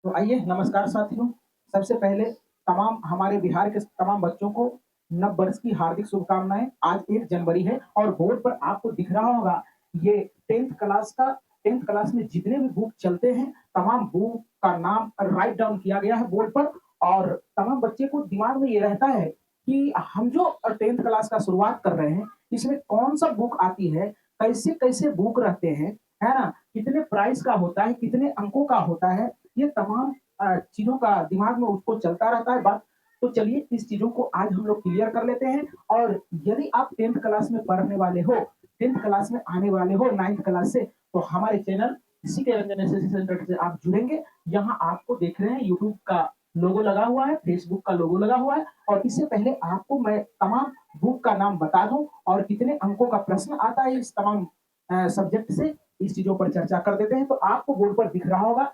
तो आइए नमस्कार साथियों। सबसे पहले तमाम हमारे बिहार के तमाम बच्चों को नव वर्ष की हार्दिक शुभकामनाएं। आज 1 जनवरी है और बोर्ड पर आपको दिख रहा होगा ये 10th क्लास में जितने भी बुक चलते हैं तमाम बुक का नाम राइट डाउन किया गया है बोर्ड पर। और तमाम बच्चे को दिमाग में ये रहता है कि हम जो 10th क्लास का शुरुआत कर रहे हैं इसमें कौन सा बुक आती है, कैसे-कैसे बुक रहते हैं, है ना? कितने प्राइस का होता है, कितने अंकों का होता है, ये तमाम चीज़ों का दिमाग में उसको चलता रहता है बात। तो चलिए इस चीज़ों को आज हम लोग क्लियर कर लेते हैं। और यदि आप 10th क्लास में पढ़ने वाले हो, 10th क्लास में आने वाले हो 9th क्लास से, तो हमारे channel CK Ranjan SSC centre से आप जुड़ेंगे। यहाँ आपको देख रहे हैं यूट्यूब का लोगो लगा हुआ है, फेसबुक का लोगो लगा हुआ है। और इससे पहले आपको मैं तमाम बुक का नाम बता दूँ और कितने अंकों का प्रश्न आता है इस तमाम सब्जेक्ट से, इस चीज़ों पर चर्चा कर देते हैं। तो आपको बोर्ड पर दिख रहा होगा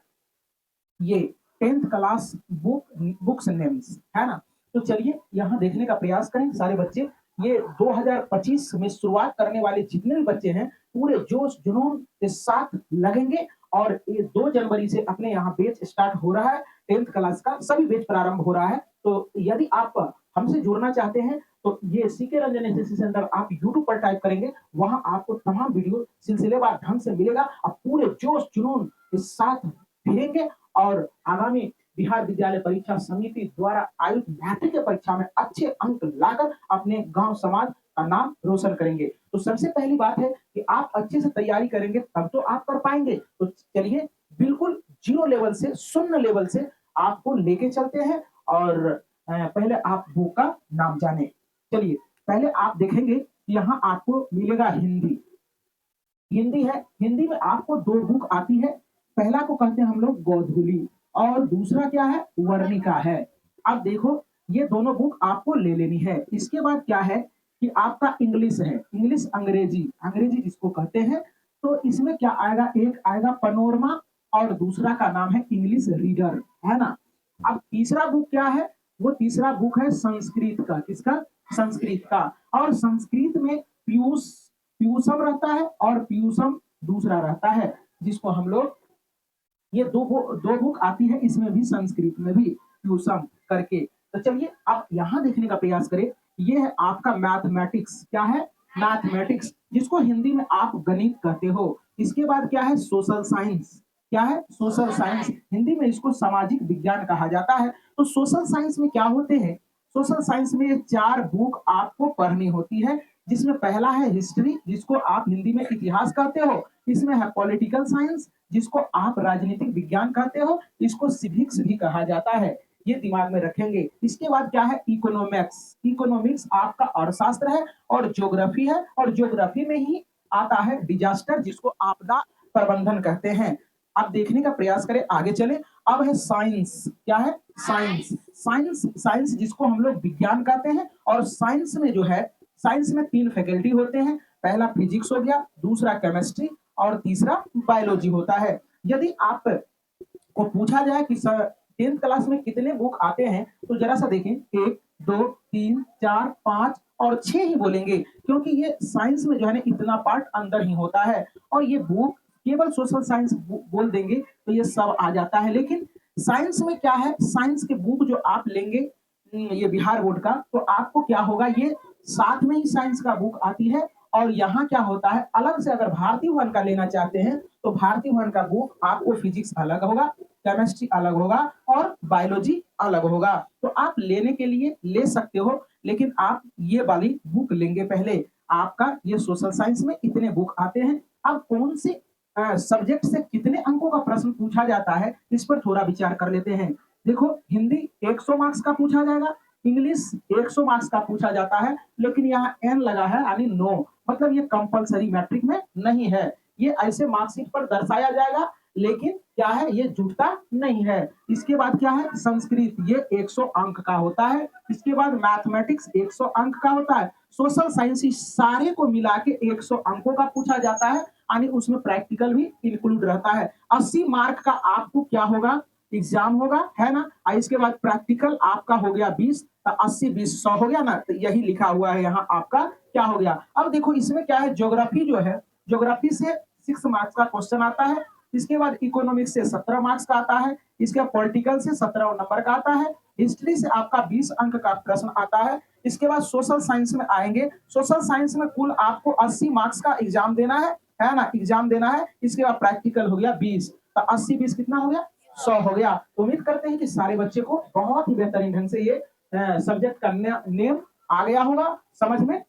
ये 10th क्लास बुक्स नेम्स, है ना? तो चलिए यहाँ देखने का प्रयास करें सारे बच्चे। ये 2025 में शुरुआत करने वाले जितने भी बच्चे हैं पूरे जोश जुनून के साथ लगेंगे। और ये 2 जनवरी से अपने यहाँ बैच स्टार्ट हो रहा है। 10th क्लास का सभी बैच प्रारंभ हो रहा है। तो यदि आप हमसे जुड़ना चाहते हैं तो ये सीके रंजन एसएससी सेंटर आप यूट्यूब पर टाइप करेंगे, वहां आपको तमाम वीडियो सिलसिलेवार ढंग से मिलेगा। आप पूरे जोश जुनून के साथ भिड़ेंगे और आगामी बिहार विद्यालय परीक्षा समिति द्वारा आयोजित मैट्रिक की परीक्षा में अच्छे अंक लाकर अपने गांव समाज का नाम रोशन करेंगे। तो सबसे पहली बात है कि आप अच्छे से तैयारी करेंगे तब तो आप कर पाएंगे। तो चलिए बिल्कुल जीरो लेवल से, शून्य लेवल से आपको लेके चलते हैं। और पहले आप बुक का नाम जाने। चलिए पहले आप देखेंगे यहाँ आपको मिलेगा हिंदी। हिंदी है, हिंदी में आपको 2 बुक आती है। पहला को कहते हैं हम लोग गोधूली और दूसरा क्या है वर्णिका है। अब देखो ये दोनों बुक आपको ले लेनी है। इसके बाद क्या है कि आपका इंग्लिश है, इंग्लिश अंग्रेजी, अंग्रेजी जिसको कहते हैं। तो इसमें क्या आएगा, एक आएगा पनोरमा और दूसरा का नाम है इंग्लिश रीडर, है ना? अब तीसरा बुक क्या है, वो तीसरा बुक है संस्कृत का। किसका? संस्कृत का। और संस्कृत में पीयूष पीयूषम रहता है और पीयूषम दूसरा रहता है, जिसको हम लोग ये दो बुक आती है, इसमें भी संस्कृत में भी पीयूषम करके। तो चलिए अब यहाँ देखने का प्रयास करें। ये है आपका मैथमेटिक्स। क्या है? मैथमेटिक्स, जिसको हिंदी में आप गणित कहते हो। इसके बाद क्या है सोशल साइंस। क्या है? सोशल साइंस, हिंदी में इसको सामाजिक विज्ञान कहा जाता है। तो सोशल साइंस में क्या होते हैं, सोशल साइंस में ये 4 बुक आपको पढ़नी होती है। जिसमें पहला है हिस्ट्री, जिसको आप हिंदी में इतिहास कहते हो। इसमें है पॉलिटिकल साइंस, जिसको आप राजनीतिक विज्ञान कहते हो। इसको सिविक्स भी कहा जाता है, ये दिमाग में रखेंगे। इसके बाद क्या है इकोनॉमिक्स। इकोनॉमिक्स आपका अर्थशास्त्र है और ज्योग्राफी है। और ज्योग्राफी में ही आता है डिजास्टर, जिसको आपदा प्रबंधन कहते हैं। आप देखने का प्रयास करें, आगे चले। अब है साइंस। क्या है? साइंस, साइंस साइंस जिसको हम लोग विज्ञान कहते हैं। और साइंस में जो है, साइंस में 3 फैकल्टी होते हैं। पहला फिजिक्स हो गया, दूसरा केमिस्ट्री और तीसरा बायोलॉजी होता है। यदि आप को पूछा जाए कि सर 10th क्लास में कितने बुक आते हैं, तो जरा सा देखें 1 2 3 4 5 और 6 ही बोलेंगे, क्योंकि ये साइंस में जो है ना इतना पार्ट अंदर ही होता है। और ये बुक केवल सोशल साइंस बोल देंगे तो ये सब आ जाता है। लेकिन साइंस में क्या है, साइंस के बुक जो आप लेंगे ये बिहार बोर्ड का, तो आपको क्या होगा, ये साथ में ही साइंस का बुक आती है। और यहाँ क्या होता है, अलग से अगर भारतीय वन का लेना चाहते हैं तो भारतीय वन का बुक आपको फिजिक्स अलग होगा, केमिस्ट्री अलग होगा और बायोलॉजी अलग होगा। तो आप लेने के लिए ले सकते हो, लेकिन आप ये वाली बुक लेंगे पहले। आपका ये सोशल साइंस में इतने बुक आते हैं। अब कौन से सब्जेक्ट से कितने अंकों का प्रश्न पूछा जाता है, इस पर थोड़ा विचार कर लेते हैं। देखो हिंदी 100 मार्क्स का पूछा जाएगा, इंग्लिश 100 मार्क्स का पूछा जाता है। लेकिन यहाँ एन लगा है यानी नो, मतलब ये कंपलसरी मैट्रिक में नहीं है। ये ऐसे मार्कशीट पर दर्शाया जाएगा, लेकिन क्या है ये जुटता नहीं है। इसके बाद क्या है संस्कृत, ये 100 अंक का होता है। इसके बाद मैथमेटिक्स 100 अंक का होता है। सोशल साइंस सारे को मिला के 100 अंकों का पूछा जाता है, यानी उसमें प्रैक्टिकल भी इंक्लूड रहता है। 80 मार्क का आपको क्या होगा, एग्जाम होगा, है ना? इसके बाद प्रैक्टिकल आपका हो गया 20, तो 80 20 100 हो गया ना। तो यही लिखा हुआ है यहाँ आपका क्या हो गया। अब देखो इसमें क्या है, ज्योग्राफी जो है, ज्योग्राफी से 6 मार्क्स का क्वेश्चन आता है। इसके बाद इकोनॉमिक्स से 17 मार्क्स का आता है, इसके बाद पॉलिटिकल से 17 नंबर का आता है, हिस्ट्री से आपका 20 अंक का प्रश्न आता है। इसके बाद सोशल साइंस में आएंगे, सोशल साइंस में कुल आपको 80 मार्क्स का एग्जाम देना है ना, एग्जाम देना है। इसके बाद प्रैक्टिकल हो गया 20, तो 80 20 कितना हो गया, 100 हो गया। तो उम्मीद करते हैं कि सारे बच्चे को बहुत ही बेहतरीन ढंग से ये सब्जेक्ट का नेम आ गया होगा समझ में।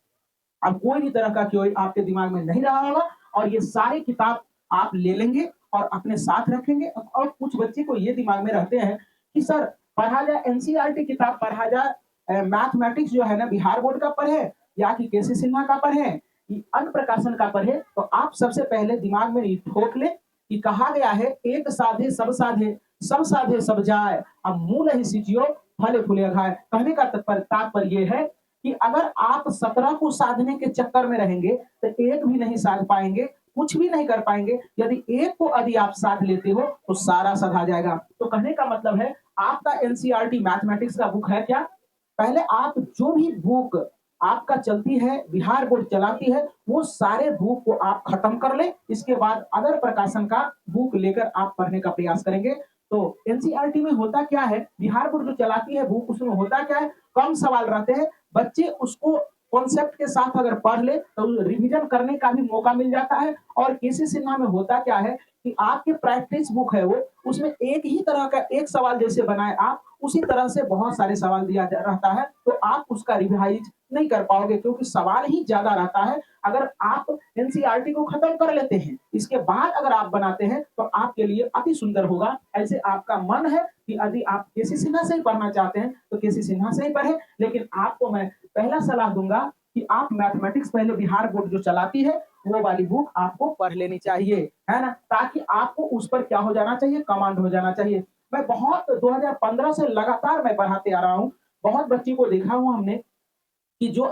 अब कोई भी तरह का क्वेरी आपके दिमाग में नहीं रहा होगा, और ये सारे किताब आप ले लेंगे और अपने साथ रखेंगे। और कुछ बच्चे को ये दिमाग में रहते हैं कि सर पढ़ा जाए एनसीईआरटी किताब, पढ़ा जाए मैथमेटिक्स जो है ना बिहार बोर्ड का पढ़े या कि केसी सिन्हा का पढ़े, अन्य प्रकाशन का पढ़े। तो आप सबसे पहले दिमाग में ठोक ले कि कहा गया है एक साधे सब साधे सब जाए, अब मूल ही सींचियो फले फूले खाए। कहने का तात्पर्य यह है कि अगर आप 17 को साधने के चक्कर में रहेंगे तो एक भी नहीं साध पाएंगे, कुछ भी नहीं कर पाएंगे। यदि एक को यदि आप साध लेते हो तो सारा साधा जाएगा। तो कहने का मतलब है आपका एनसीईआरटी मैथमेटिक्स का बुक है क्या, पहले आप जो भी बुक आपका चलती है बिहार बोर्ड चलाती है वो सारे बुक को आप खत्म कर ले। इसके बाद अदर प्रकाशन का बुक लेकर आप पढ़ने का प्रयास करेंगे। तो एनसीईआरटी में होता क्या है, बिहार बोर्ड जो चलाती है बुक, उसमें होता क्या है, कम सवाल रहते हैं, बच्चे उसको कॉन्सेप्ट के साथ अगर पढ़ ले तो रिवीजन करने का भी मौका मिल जाता है। और केसी सिन्हा में होता क्या है कि आपके प्रैक्टिस बुक है वो, उसमें एक ही तरह का एक सवाल जैसे बनाए आप उसी तरह से बहुत सारे सवाल दिया रहता है, तो आप उसका रिवाइज नहीं कर पाओगे क्योंकि सवाल ही ज्यादा रहता है। अगर आप एनसीईआरटी को खत्म कर लेते हैं इसके बाद अगर आप बनाते हैं तो आपके लिए अति सुंदर होगा। ऐसे आपका मन है कि यदि आप केसी सिन्हा से ही पढ़ना चाहते हैं तो केसी सिन्हा से ही पढ़े, लेकिन आपको मैं पहला सलाह दूंगा कि आप मैथमेटिक्स पहले बिहार बोर्ड जो चलाती है वो वाली बुक आपको पढ़ लेनी चाहिए, है ना, ताकि आपको उस पर क्या हो जाना चाहिए, कमांड हो जाना चाहिए। मैं बहुत 2015 से लगातार मैं पढ़ाते आ रहा हूँ, बहुत बच्ची को देखा हूँ हमने कि जो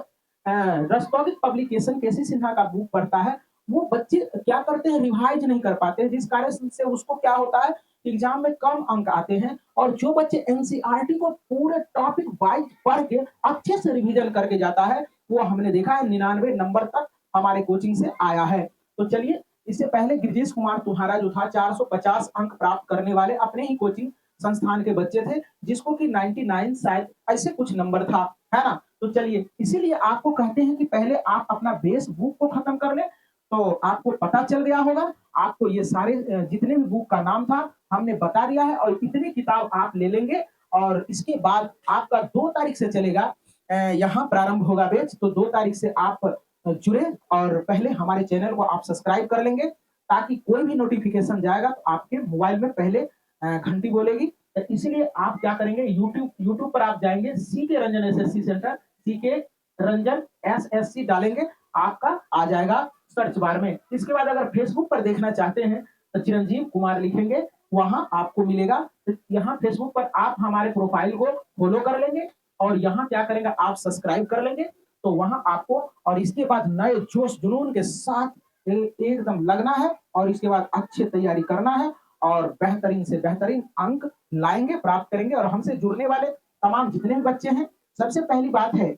रस्तौगिक पब्लिकेशन केसी सिन्हा का बुक पढ़ता है वो बच्चे क्या करते हैं, रिवाइज नहीं कर पाते हैं, जिस कारण से उसको क्या होता है एग्जाम में कम अंक आते हैं। और जो बच्चे एनसीईआरटी को पूरे टॉपिक वाइज पढ़ के अच्छे से रिवीजन करके जाता है वो हमने देखा है 99 नंबर तक हमारे कोचिंग से आया है। तो चलिए, इससे पहले गिरिजेश कुमार तुम्हारा जो था 450 अंक प्राप्त करने वाले अपने ही कोचिंग संस्थान के बच्चे थे, जिसको कि 99 शायद ऐसे कुछ नंबर था, है ना। तो चलिए, इसीलिए आपको कहते हैं कि पहले आप अपना बेस बुक को खत्म कर लें। तो आपको पता चल गया होगा, आपको ये सारे जितने भी बुक का नाम था हमने बता दिया है, और इतनी किताब आप ले लेंगे। और इसके बाद आपका 2 तारीख से चलेगा, यहाँ प्रारंभ होगा बैच। तो 2 तारीख से आप जुड़े और पहले हमारे चैनल को आप सब्सक्राइब कर लेंगे, ताकि कोई भी नोटिफिकेशन जाएगा तो आपके मोबाइल में पहले घंटी बोलेगी। तो इसीलिए आप क्या करेंगे, यूट्यूब पर आप जाएंगे, CK Ranjan SSC centre, CK Ranjan SSC डालेंगे, आपका आ जाएगा सर्च बार में। इसके बाद अगर फेसबुक पर देखना चाहते हैं तो चिरंजीव कुमार लिखेंगे, वहां आपको मिलेगा। तो यहाँ फेसबुक पर आप हमारे प्रोफाइल को फॉलो कर लेंगे और यहाँ क्या करेंगे, आप सब्सक्राइब कर लेंगे। तो वहां आपको, और इसके बाद नए जोश जुनून के साथ एकदम लगना है, और इसके बाद अच्छी तैयारी करना है और बेहतरीन से बेहतरीन अंक लाएंगे, प्राप्त करेंगे। और हमसे जुड़ने वाले तमाम जितने भी बच्चे हैं, सबसे पहली बात है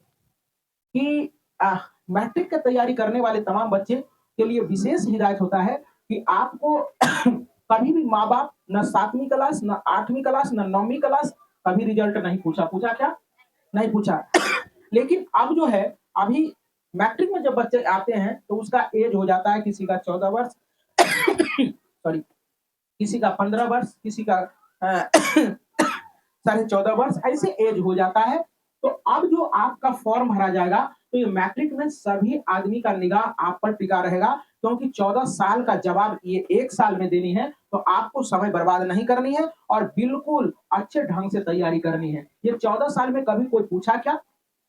कि मैट्रिक की तैयारी करने वाले तमाम बच्चे के लिए विशेष हिदायत होता है कि आपको कभी भी माँ बाप न 7वीं क्लास, न 8वीं क्लास, न 9वीं क्लास कभी रिजल्ट नहीं पूछा। पूछा क्या? नहीं पूछा। लेकिन अब जो है, अभी मैट्रिक में जब बच्चे आते हैं तो उसका एज हो जाता है, किसी का 14 वर्ष सॉरी, किसी का 15 वर्ष, किसी का 14.5 वर्ष, ऐसे एज हो जाता है। तो अब जो आपका फॉर्म भरा जाएगा तो ये मैट्रिक में सभी आदमी का निगाह आप पर टिका रहेगा, क्योंकि 14 साल का जवाब ये 1 साल में देनी है। तो आपको समय बर्बाद नहीं करनी है और बिल्कुल अच्छे ढंग से तैयारी करनी है। ये 14 साल में कभी कोई पूछा क्या?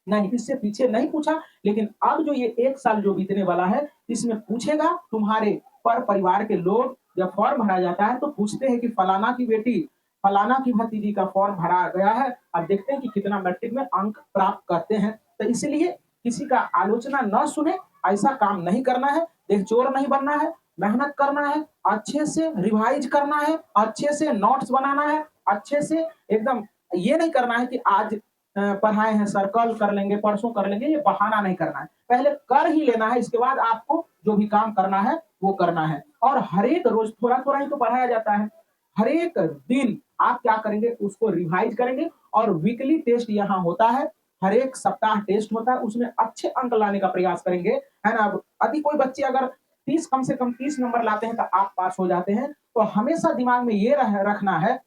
नहीं, इससे पीछे नहीं पूछा। लेकिन अब जो ये 1 साल जो बीतने वाला है इसमें पूछेगा। तुम्हारे पर परिवार के लोग जब फॉर्म भरा जाता है तो पूछते हैं कि फलाना की बेटी, फलाना की भतीजी का फॉर्म भरा गया है, अब देखते हैं कि कितना मैट्रिक में अंक प्राप्त करते हैं। तो इसलिए किसी का आलोचना न सुने, ऐसा काम नहीं करना है, देखचोर नहीं बनना है, मेहनत करना है, अच्छे से रिवाइज करना है, अच्छे से नोट्स बनाना है, अच्छे से एकदम ये नहीं करना है कि आज पढ़ाए हैं सर, कल कर लेंगे, परसों कर लेंगे, ये बहाना नहीं करना है। पहले कर ही लेना है, इसके बाद आपको जो भी काम करना है, वो करना है। और हर एक रोज़ थोड़ा-थोड़ा ही तो पढ़ाया जाता है। हर एक दिन आप क्या करेंगे, उसको रिवाइज़ करेंगे और वीकली टेस्ट यहाँ होता है। हर एक सप्ताह टेस्ट होता है, उसमें अच्छे अंक लाने का प्रयास करेंगे, है ना? अब यदि कोई बच्चे अगर 30 कम से कम 30 नंबर लाते हैं, तो आप पास हो जाते हैं। तो हमेशा दिमाग में ये रखना है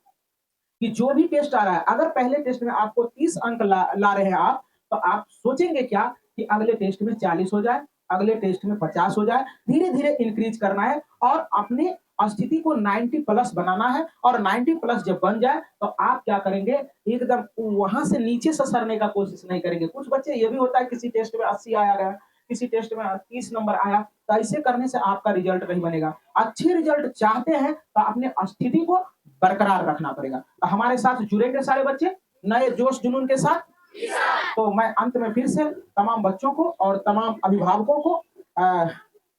कि जो भी टेस्ट आ रहा है, अगर पहले टेस्ट में आपको 30 अंक ला रहे हैं आप, तो आप सोचेंगे क्या कि अगले टेस्ट में 40 हो जाए, अगले टेस्ट में 50 हो जाए। धीरे-धीरे इंक्रीज़ करना है और अपनी स्थिति को 90 प्लस बनाना है और 90 प्लस जब बन जाए, तो आप क्या करेंगे, एकदम वहाँ से नीचे ससरने का कोशिश नहीं करेंगे। कुछ बच्चे ये भी होता है किसी टेस्ट में 80 आया गया, किसी टेस्ट में 30 नंबर आया, तो ऐसे करने से आपका रिज़ल्ट नहीं बनेगा। अच्छे रिज़ल्ट चाहते हैं, तो अपने स्थिति को बरकरार रखना पड़ेगा। तो हमारे साथ जुड़ेंगे सारे बच्चे नए जोश जुनून के साथ। तो मैं अंत में फिर से तमाम बच्चों को और तमाम अभिभावकों को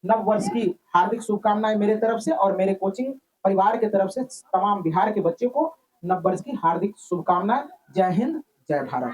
नव वर्ष की हार्दिक शुभकामनाएं मेरे तरफ से और मेरे कोचिंग परिवार के तरफ से तमाम बिहार के बच्चे को नव वर्ष की हार्दिक शुभकामनाएं। जय हिंद, जय भारत।